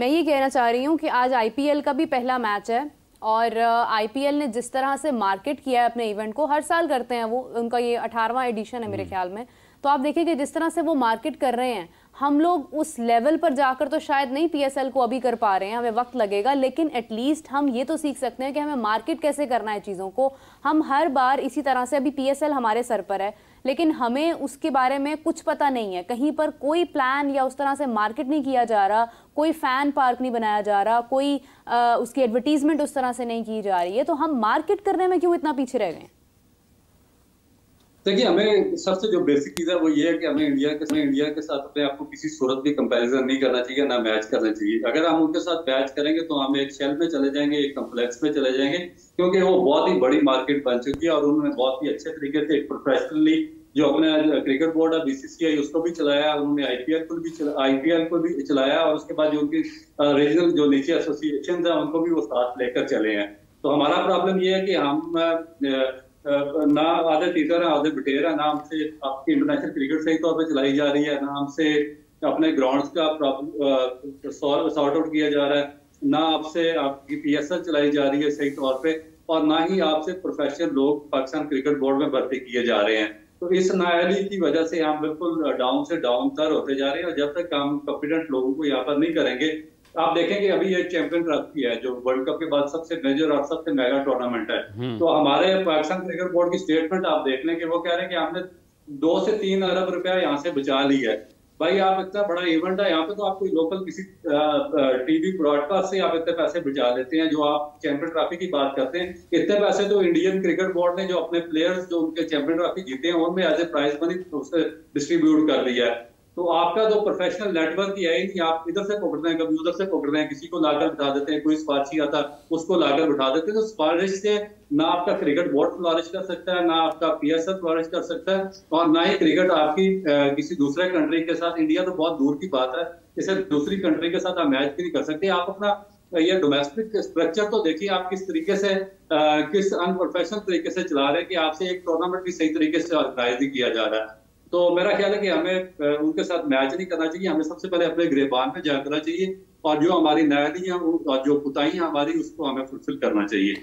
मैं ये कहना चाह रही हूँ कि आज आईपीएल का भी पहला मैच है और आईपीएल ने जिस तरह से मार्केट किया है अपने इवेंट को, हर साल करते हैं वो, उनका ये 18वां एडिशन है मेरे ख्याल में। तो आप देखिए कि जिस तरह से वो मार्केट कर रहे हैं, हम लोग उस लेवल पर जाकर तो शायद नहीं पीएसएल को अभी कर पा रहे हैं, हमें वक्त लगेगा, लेकिन एटलीस्ट हम ये तो सीख सकते हैं कि हमें मार्केट कैसे करना है चीज़ों को। हम हर बार इसी तरह से, अभी पीएसएल हमारे सर पर है लेकिन हमें उसके बारे में कुछ पता नहीं है, कहीं पर कोई प्लान या उस तरह से मार्केट नहीं किया जा रहा, कोई फैन पार्क नहीं बनाया जा रहा, कोई उसकी एडवर्टीजमेंट उस तरह से नहीं की जा रही है, तो हम मार्केट करने में क्यों इतना पीछे रह गए? देखिए, हमें सबसे जो बेसिक चीज है वो ये है कि हमें इंडिया के साथ अपने आप को किसी सूरत भी कंपैरिजन नहीं करना चाहिए, ना मैच करना चाहिए। अगर हम उनके साथ मैच करेंगे तो हम एक शेल में चले जाएंगे, एक कम्प्लेक्स में चले जाएंगे, क्योंकि वो बहुत ही बड़ी मार्केट बन चुकी है और उन्होंने बहुत ही अच्छे तरीके से प्रोफेशनली जो अपने क्रिकेट बोर्ड है बीसीसीआई उसको भी चलाया, उन्होंने आईपीएल को भी चलाया और उसके बाद जो उनकी रीजनल जो नीचे एसोसिएशन है उनको भी वो साथ लेकर चले हैं। तो हमारा प्रॉब्लम ये है कि हम ना आधे टीचर है आधे बिटेर है, ना हमसे आपकी इंटरनेशनल क्रिकेट सही तौर पे चलाई जा रही है, ना हमसे अपने ग्राउंड्स का प्रॉब्लम सॉर्ट आउट किया जा रहा है, ना आपसे आपकी पीएसएल चलाई जा रही है सही तौर पे, और ना ही आपसे प्रोफेशनल लोग पाकिस्तान क्रिकेट बोर्ड में भर्ती किए जा रहे हैं। तो इस नाअहली की वजह से हम बिल्कुल डाउन से डाउन तर होते जा रहे हैं और जब तक हम कॉन्फिडेंट लोगों को यहाँ पर नहीं करेंगे, आप देखेंगे अभी ये चैंपियन ट्रॉफी है जो वर्ल्ड कप के बाद सबसे मेजर और सबसे मेगा टूर्नामेंट है। तो हमारे पाकिस्तान क्रिकेट बोर्ड की स्टेटमेंट आप देख लें कि वो कह रहे हैं कि हमने 2 से 3 अरब रुपया यहाँ से बचा ली है। भाई, आप इतना बड़ा इवेंट है यहाँ पे, तो आप कोई लोकल किसी टीवी ब्रॉडकास्ट से आप इतने पैसे बचा लेते हैं। जो आप चैंपियन ट्रॉफी की बात करते हैं, इतने पैसे तो इंडियन क्रिकेट बोर्ड ने जो अपने प्लेयर्स जो उनके चैंपियन ट्रॉफी जीते हैं उनमें एज ए प्राइज मनी उसे डिस्ट्रीब्यूट कर दिया है। तो आपका जो प्रोफेशनल नेटवर्क ही है ही नहीं, आप इधर से पकड़ते हैं कभी उधर से पकड़ते हैं, किसी को लाकर बिठा देते हैं, कोई सिफारशी आता उसको लाकर बिठा देते हैं। तो सिफारिश से ना आपका क्रिकेट बोर्ड फ्लॉरिश कर सकता है, ना आपका पीएसएल फ्लॉरिश कर सकता है, और ना ही क्रिकेट आपकी किसी दूसरे कंट्री के साथ, इंडिया तो बहुत दूर की बात है, किसी दूसरी कंट्री के साथ आप मैच भी नहीं कर सकते। आप अपना ये डोमेस्टिक स्ट्रक्चर तो देखिए आप किस तरीके से किस अनप्रोफेशनल तरीके से चला रहे हैं कि आपसे एक टूर्नामेंट भी सही तरीके से ऑर्गेनाइज नहीं किया जा रहा है। तो मेरा ख्याल है कि हमें उनके साथ मैच नहीं करना चाहिए, हमें सबसे पहले अपने गिरबान में जाया करना चाहिए और जो हमारी नाअहलियां और जो कुताहियां हमारी उसको हमें फुलफिल करना चाहिए।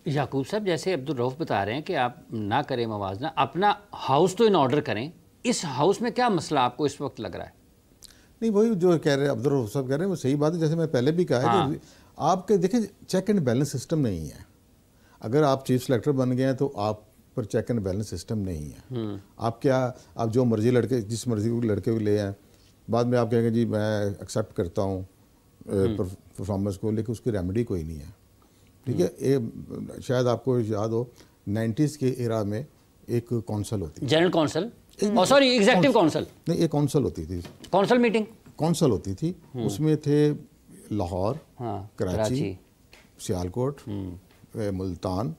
याकूब साहब, जैसे अब्दुल रऊफ बता रहे हैं कि आप ना करें मवाजना, अपना हाउस तो इन ऑर्डर करें। इस हाउस में क्या मसला आपको इस वक्त लग रहा है? नहीं, वही जो कह रहे हैं अब्दुल रऊफ साहब कह रहे हैं वो सही बात है। जैसे मैं पहले भी कहा है कि आपके देखिए चेक एंड बैलेंस सिस्टम नहीं है। अगर आप चीफ सेलेक्टर बन गए हैं तो आप पर चेक एंड बैलेंस सिस्टम नहीं है। आप जो मर्जी लड़के जिस मर्जी को लड़के को ले आए, बाद में आप कहेंगे जी मैं एक्सेप्ट करता हूँ परफॉर्मेंस को, लेकिन उसकी रेमेडी कोई नहीं है। ठीक है, शायद आपको याद हो 90s के एरा में एक काउंसिल होती थी, general council, sorry executive council नहीं, एक काउंसिल होती थी, काउंसिल मीटिंग काउंसिल होती थी। उसमें थे लाहौर, कराची, सियालकोट, मुल्तान,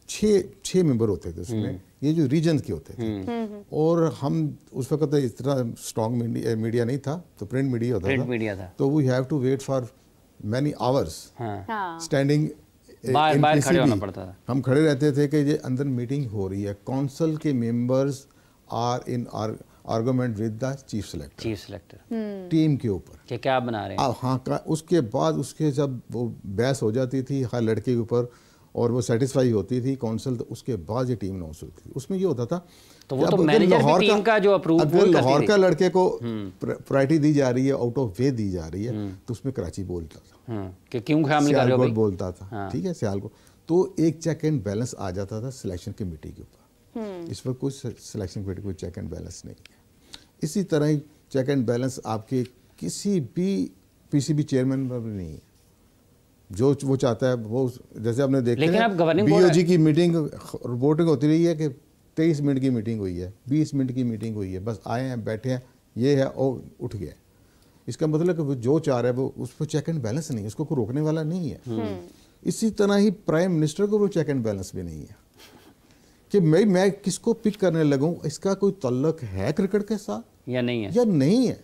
6 मेंबर होते थे उसमें, ये जो रीजन के होते थे। और हम उस वक्त इतना स्ट्रॉन्ग मीडिया नहीं था, तो प्रिंट मीडिया होता था, तो we have to wait for many hours standing, बाहर खड़े होना पड़ता था। हम खड़े रहते थे कि ये अंदर मीटिंग हो रही है, काउंसिल के members are in argument with the chief selector team के ऊपर कि क्या बना रहे हैं। हाँ, उसके बाद उसके जब वो बहस हो जाती थी हर लड़के के ऊपर और वो सेटिस्फाई होती थी काउंसिल, तो उसके बाद ये टीम अनाउंस होती थी। उसमें ये होता था तो वो तो मैनेजर भी टीम का जो अप्रूव करती थी। लाहौर का लड़के को प्रायोरिटी दी जा रही है, आउट ऑफ वे दी जा रही है, तो उसमें कराची बोलता था कि क्यों शामिल कर रहे हो भाई, बोलता था। ठीक है, सियालकोट। तो एक चेक एंड बैलेंस आ जाता था सिलेक्शन कमेटी के ऊपर। इस पर कोई सिलेक्शन कमेटी कोई चेक एंड बैलेंस नहीं है। इसी तरह ही चेक एंड बैलेंस आपके किसी भी पीसीबी चेयरमैन पर नहीं है। जो वो चाहता है वो, जैसे आपने देखा बीओजी की मीटिंग रिपोर्टिंग होती रही है कि 23 मिनट की मीटिंग हुई है, 20 मिनट की मीटिंग हुई है, बस आए हैं बैठे हैं, ये है और उठ गए। इसका मतलब कि वो जो चाह रहा है वो उस पर चेक एंड बैलेंस नहीं है, उसको कोई रोकने वाला नहीं है। इसी तरह ही प्राइम मिनिस्टर को वो चेक एंड बैलेंस भी नहीं है कि मैं किसको पिक करने लगूं, इसका कोई तल्लक है क्रिकेट के साथ या नहीं है,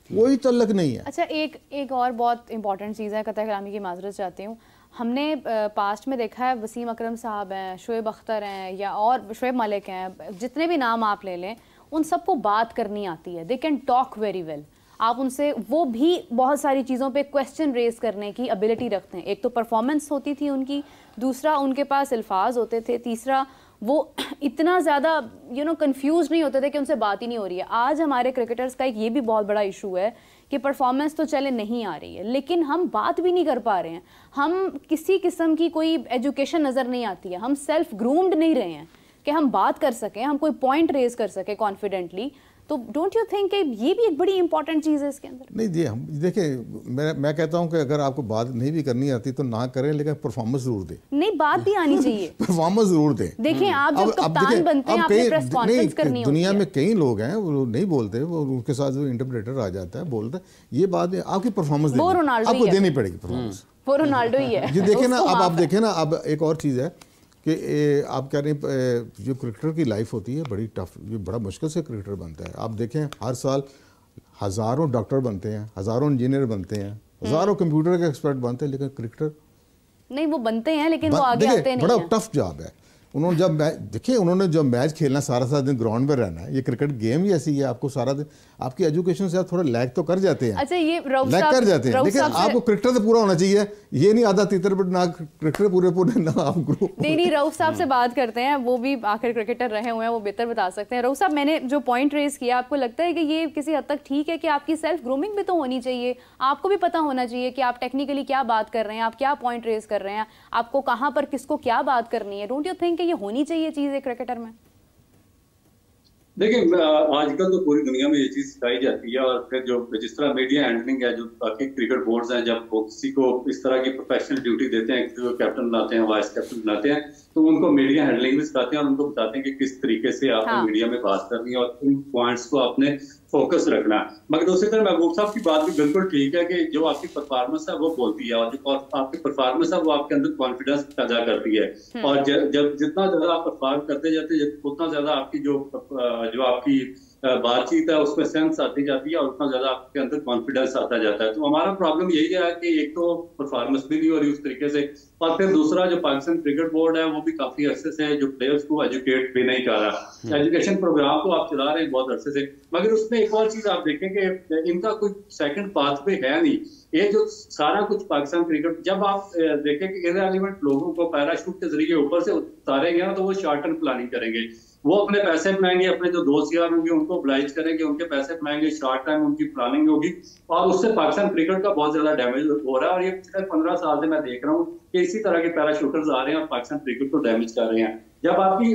कोई तल्लक नहीं है। अच्छा, एक और बहुत इंपॉर्टेंट चीज़ है, कतई कलामी की माजरत चाहती हूँ। हमने पास्ट में देखा है वसीम अकरम साहब हैं, शोएब अख्तर हैं, या और शोएब मलिक हैं, जितने भी नाम आप ले लें, उन सबको बात करनी आती है, they can talk very well. आप उनसे वो भी बहुत सारी चीज़ों पे क्वेश्चन रेज करने की एबिलिटी रखते हैं। एक तो परफॉर्मेंस होती थी उनकी, दूसरा उनके पास अल्फाज होते थे, तीसरा वो इतना ज़्यादा कंफ्यूज नहीं होते थे कि उनसे बात ही नहीं हो रही है। आज हमारे क्रिकेटर्स का एक ये भी बहुत बड़ा इशू है कि परफॉर्मेंस तो चले नहीं आ रही है, लेकिन हम बात भी नहीं कर पा रहे हैं, हम किसी किस्म की कोई एजुकेशन नज़र नहीं आती है, हम सेल्फ ग्रूम्ड नहीं रहे हैं कि हम बात कर सकें, हम कोई पॉइंट रेज कर सकें कॉन्फिडेंटली। तो डोंट यू थिंक कि ये भी एक बड़ी इंपॉर्टेंट चीज़ है इसके अंदर? नहीं जी, हम देखिए, मैं कहता हूं कि अगर आपको बात नहीं भी करनी आती तो ना करें, लेकिन परफॉर्मेंस जरूर दें। नहीं, बात भी आनी चाहिए। परफॉर्मेंस जरूर दें। देखिए, आप जब कप्तान बनते हैं, आपने प्रेस कॉन्फ्रेंस करनी होती है। दुनिया में कई लोग हैं वो नहीं बोलते, वो उनके साथ जो इंटरप्रेटर आ जाता है बोलता है, ये बात आपकी परफॉर्मेंस आपको देनी पड़ेगी। परफॉर्मेंस वो रोनाल्डो ही है। जी देखिए ना, अब आप देखें ना, अब एक और चीज़ है कि आप कह रहे हैं जो क्रिकेटर की लाइफ होती है बड़ी टफ, ये बड़ा मुश्किल से क्रिकेटर बनता है। आप देखें हर साल हज़ारों डॉक्टर बनते हैं, हज़ारों इंजीनियर बनते हैं, हज़ारों कंप्यूटर के एक्सपर्ट बनते हैं, लेकिन क्रिकेटर नहीं, वो बनते हैं लेकिन वो आगे आते नहीं। बड़ा टफ जॉब है। उन्होंने जब देखिए, उन्होंने जब मैच खेलना, सारा दिन ग्राउंड में रहना है। ये क्रिकेट गेम ही ऐसी है, आपको सारा दिन आपकी एजुकेशन से आप थोड़ा लैग तो कर जाते हैं। अच्छा, ये लैग कर जाते हैं, लेकिन आपको क्रिकेटर तो पूरा होना चाहिए। ये नहीं आधा तीतर पर ना क्रिकेटर पूरे ना आप ग्रुप। नहीं, रऊफ साहब से बात करते हैं, वो भी आखिर क्रिकेटर रहे हुए हैं, वो बेहतर बता सकते हैं। रऊफ साहब, मैंने जो पॉइंट रेज किया, आपको लगता है कि ये किसी हद तक ठीक है कि आपकी सेल्फ ग्रूमिंग भी तो होनी चाहिए, आपको भी पता होना चाहिए कि आप टेक्निकली क्या बात कर रहे हैं, आप क्या पॉइंट रेज कर रहे हैं, आपको कहाँ पर किसको क्या बात करनी है? डोंट यू थिंक ये होनी चाहिए चीज एक क्रिकेटर में? देखिए, आजकल तो पूरी दुनिया में ये चीज सिखाई जाती है, और फिर जो जिस तरह मीडिया हैंडलिंग है, जो बाकी क्रिकेट बोर्ड्स हैं, जब वो किसी को इस तरह की प्रोफेशनल ड्यूटी देते हैं, किसी को कैप्टन बनाते हैं, वाइस कैप्टन बनाते हैं, तो उनको मीडिया हैंडलिंग भी सिखाते हैं और उनको बताते हैं कि किस तरीके से आपने मीडिया में बात करनी है और इन पॉइंट्स को आपने फोकस रखना है। मगर दूसरी तरफ महबूब साहब की बात भी बिल्कुल ठीक है कि जो आपकी परफॉर्मेंस है वो बोलती है, और जो आपकी परफॉर्मेंस है वो आपके अंदर कॉन्फिडेंस पैदा करती है। और जब जितना ज्यादा आप परफॉर्म करते जाते हैं, उतना ज्यादा आपकी जो आपकी बातचीत है उसमें सेंस आती जाती है और उतना ज्यादा आपके अंदर कॉन्फिडेंस आता जाता है। तो हमारा प्रॉब्लम यही है कि एक तो परफॉर्मेंस भी नहीं हो रही उस तरीके से, और फिर दूसरा जो पाकिस्तान क्रिकेट बोर्ड है वो भी काफी अरसे से जो प्लेयर्स को एजुकेट भी नहीं कर रहा। एजुकेशन प्रोग्राम तो आप चला रहे हैं बहुत अरसे से, मगर उसमें एक और चीज आप देखें कि इनका कोई सेकंड पाथ पे है नहीं। ये जो सारा कुछ पाकिस्तान क्रिकेट, जब आप देखें कि इररिलेवेंट लोगों को पैराशूट के जरिए ऊपर से उतारेंगे ना, तो वो शॉर्ट टर्म प्लानिंग करेंगे, वो अपने पैसे बनाएंगे, अपने जो दोस्त यार होंगे उनको oblige करेंगे, उनके पैसे बनाएंगे, शॉर्ट टाइम उनकी प्लानिंग होगी, और उससे पाकिस्तान क्रिकेट का बहुत ज्यादा डैमेज हो रहा है। और ये पिछले 15 साल से मैं देख रहा हूँ कि इसी तरह के पैराशूटर्स आ रहे हैं और पाकिस्तान क्रिकेट को डैमेज कर रहे हैं। जब आपकी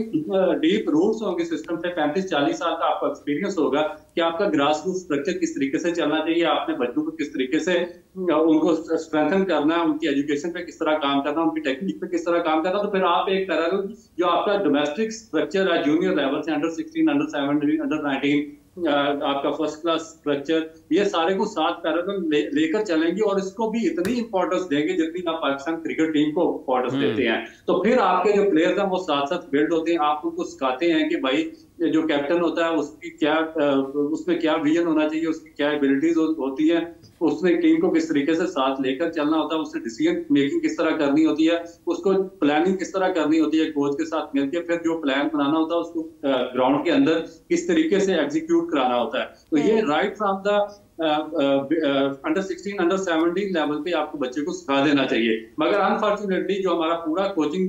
डीप रूट्स होंगे सिस्टम से, 35-40 साल का आपका एक्सपीरियंस होगा कि आपका ग्रास रूट स्ट्रक्चर किस तरीके से चलना चाहिए, आपने बच्चों को किस तरीके से उनको स्ट्रेंथन करना है, उनकी एजुकेशन पे किस तरह काम करना, उनकी टेक्निक पे किस तरह काम करना, तो फिर आप एक पैरेलल जो आपका डोमेस्टिक स्ट्रक्चर है जूनियर लेवल से, अंडर 16, अंडर 17, अंडर 19, आपका फर्स्ट क्लास स्ट्रक्चर, ये सारे को साथ पैरेलल लेकर चलेंगे और इसको भी इतनी इंपॉर्टेंस देंगे जितनी आप पाकिस्तान क्रिकेट टीम को इंपॉर्टेंस देते हैं। तो फिर आपके जो प्लेयर्स हैं वो साथ साथ बिल्ड होते हैं, आप उनको सिखाते हैं कि भाई जो कैप्टन होता है उसकी क्या उसमें क्या विजन होना चाहिए, उसकी क्या एबिलिटीज होती है, उसने टीम को किस तरीके से साथ लेकर चलना होता है, उससे डिसीजन मेकिंग किस तरह करनी होती है, उसको प्लानिंग किस तरह करनी होती है, कोच के साथ मिलकर फिर जो प्लान बनाना होता है उसको ग्राउंड के अंदर किस तरीके से एग्जीक्यूट कराना होता है। तो ये right from the under 16, under 17 level पे आपको बच्चे को सिखा देना चाहिए। मगर अनफॉर्चुनेटली जो हमारा पूरा कोचिंग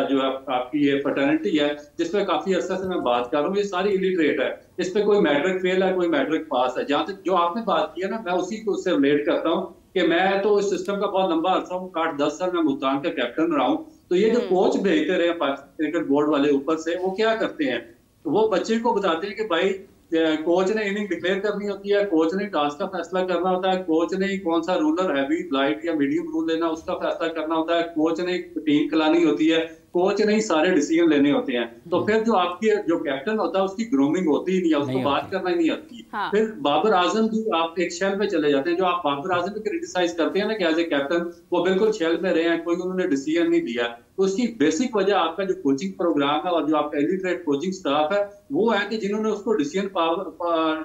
जो आपकी ये फर्टर्निटी है, जिसपे काफी अर्से से मैं बात कर रहा हूँ, ये सारी इलिटरेट है, इस पे कोई मैट्रिक फेल है, कोई मैट्रिक पास है। जहाँ तक जो आपने बात की है ना, मैं उसी को उससे रिलेट करता हूँ कि मैं तो इस सिस्टम का बहुत लंबा अर्सा हूँ, 8-10 साल मैं मुल्तान का कैप्टन रहा हूँ। तो ये जो कोच भेजते रहे पाकिस्तान क्रिकेट बोर्ड वाले ऊपर से, वो क्या करते हैं, वो बच्चे को बताते हैं कि भाई कोच ने इनिंग डिक्लेयर करनी होती है, कोच ने टॉस का फैसला करना होता है, कोच ने कौन सा रूलर हैवी लाइट या मीडियम रूल लेना उसका फैसला करना होता है, कोच ने टीम खिलानी होती है, कोच ने ही सारे डिसीजन लेने होते हैं। तो फिर जो आपकी जो कैप्टन होता है उसकी ग्रूमिंग होती ही नहीं है, उसको बात करना ही नहीं आती। हाँ। फिर बाबर आजम भी आप एक शेल में चले जाते हैं, जो आप बाबर आजम को क्रिटिसाइज करते हैं ना कि एज ए कैप्टन वो बिल्कुल शेल में रहे हैं, कोई उन्होंने डिसीजन नहीं दिया। तो उसकी बेसिक वजह आपका जो कोचिंग प्रोग्राम है और जो आपका इलिटरेट कोचिंग स्टाफ है वो है कि जिन्होंने उसको डिसीजन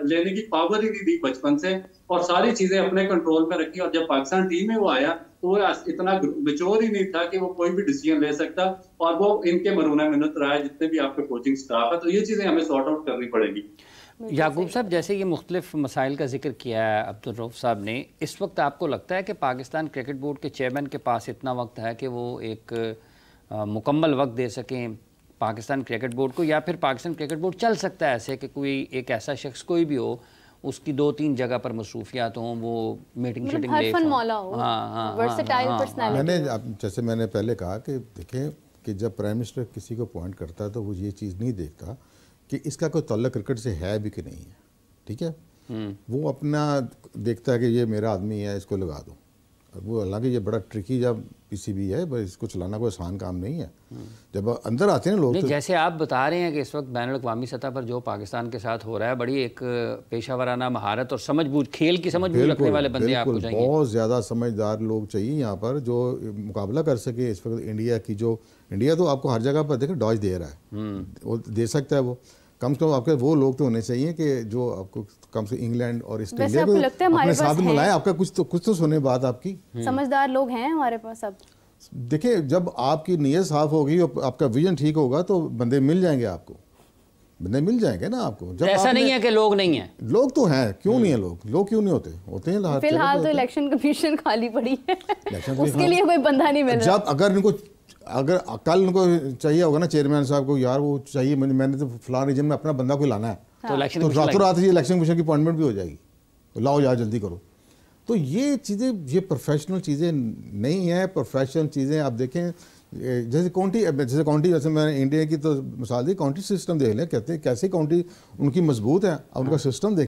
लेने की पावर ही नहीं दी बचपन से, और सारी चीजें अपने कंट्रोल में रखी। और जब पाकिस्तान टीम में वो आया तो वो इतना मैच्योर ही नहीं था कि वो कोई भी डिसीजन ले सकता, और वो इनके मरूना मिन्नत रहा है जितने भी आपके कोचिंग स्टाफ है। तो ये चीजें हमें सॉर्ट आउट करनी पड़ेगी। याकूब साहब, जैसे ये मुख्तलिफ मसाइल का जिक्र किया है अब्दुल रऊफ साहब ने, इस वक्त आपको लगता है कि पाकिस्तान क्रिकेट बोर्ड के चेयरमैन के पास इतना वक्त है कि वो एक मुकम्मल वक्त दे सकें पाकिस्तान क्रिकेट बोर्ड को, या फिर पाकिस्तान क्रिकेट बोर्ड चल सकता है ऐसे कि कोई एक ऐसा शख्स कोई भी हो, उसकी 2-3 जगह पर मसरूफियात हों, वो मीटिंग शीटिंग ले, जैसे मैंने पहले कहा कि देखें कि जब प्राइम मिनिस्टर किसी को अपॉइंट करता है तो वो ये चीज़ नहीं देखता कि इसका कोई ताल्लुक क्रिकेट से है भी कि नहीं है, ठीक है। वो अपना देखता है कि ये मेरा आदमी है, इसको लगा दो। वो हालांकि ये बड़ा ट्रिकी जब पीसीबी है, बस इसको चलाना कोई आसान काम नहीं है। जब अंदर आते हैं लोग, तो जैसे आप बता रहे हैं कि इस वक्त बैनुल-अक़वामी सतह पर जो पाकिस्तान के साथ हो रहा है, बड़ी एक पेशा वराना महारत और समझबूझ, खेल की समझबूझ रखने वाले बंदे आपको चाहिए। बहुत ज़्यादा समझदार लोग चाहिए यहाँ पर जो मुकाबला कर सके इस वक्त इंडिया की। जो इंडिया तो आपको हर जगह पर देखें डॉज दे रहा है, वो दे सकता है। वो कम से कम आपके वो लोग तो होने चाहिए कि जो आपको कम से इंग्लैंड और ऑस्ट्रेलिया को अपने साथ मिलाए। आपका कुछ तो सुने बात आपकी। समझदार लोग हैं हमारे पास सब। देखिए, जब आपकी नीयत साफ होगी और आपका विजन ठीक होगा तो बंदे मिल जाएंगे आपको, बंदे मिल जाएंगे ना आपको। जब ऐसा नहीं है कि लोग नहीं हैं, लोग तो हैं, क्यों नहीं है लोग क्यों नहीं होते हैं। फिलहाल तो इलेक्शन कमीशन खाली पड़ी है, उसके लिए कोई बंदा नहीं मिल रहा। जब अगर कल उनको चाहिए होगा ना चेयरमैन साहब को, यार वो चाहिए, मैंने तो फलां रीजन में अपना बंदा कोई लाना है, तो रातों रात ही इलेक्शन कमीशन की अपॉइंटमेंट भी हो जाएगी, तो लाओ यार जल्दी करो। तो ये चीज़ें, ये प्रोफेशनल चीज़ें नहीं है। प्रोफेशनल चीज़ें आप देखें, जैसे काउंटी, जैसे मैंने इंडिया की तो मिसाल दी, काउंटी सिस्टम देख लें, कहते हैं कैसे काउंटी उनकी मजबूत है, उनका सिस्टम देख